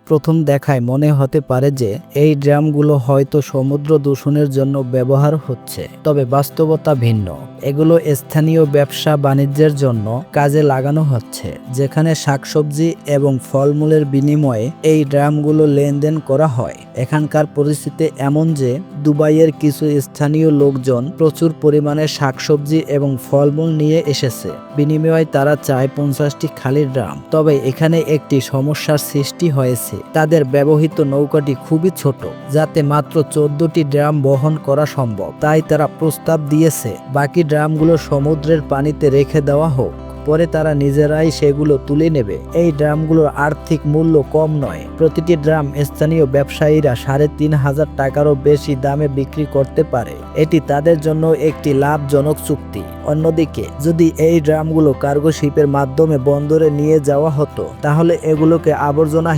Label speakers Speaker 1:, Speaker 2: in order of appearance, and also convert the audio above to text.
Speaker 1: প্রথম দেখায় মনে হতে পারে যে এই ড্রামগুলো হয়তো সমুদ্র দূষণের জন্য ব্যবহার হচ্ছে, তবে বাস্তবতা ভিন্ন। এগুলো স্থানীয় ব্যবসা বাণিজ্যের জন্য কাজে লাগানো হচ্ছে, যেখানে শাকসবজি এবং ফলমূলের বিনিময়ে এই ড্রামগুলো লেনদেন করা হয়। এখানকার পরিস্থিতি এমন যে দুবাইয়ের কিছু স্থানীয় লোকজন প্রচুর পরিমাণে শাকসবজি এবং ফলমূল নিয়ে এসেছে, বিনিময়ে তারা চায় 50টি খালি ড্রাম। তবে এখানে একটি সমস্যার সৃষ্টি হয়েছে। তাদের ব্যবহৃত নৌকাটি খুবই ছোট, যাতে মাত্র 14টি ড্রাম বহন করা সম্ভব। তাই তারা প্রস্তাব দিয়েছে বাকি ড্রামগুলো সমুদ্রের পানিতে রেখে দেওয়া হোক, পরে তারা নিজেরাই সেগুলো তুলে নেবে। এই ড্রামগুলোর আর্থিক মূল্য কম নয়। প্রতিটি ড্রাম স্থানীয় ব্যবসায়ীরা 3,500 টাকারও বেশি দামে বিক্রি করতে পারে। এটি তাদের জন্য একটি লাভজনক চুক্তি। অন্যদিকে যদি এই ড্রামগুলো কার্গো শিপের মাধ্যমে বন্দরে নিয়ে যাওয়া হতো, তাহলে এগুলোকে আবর্জনা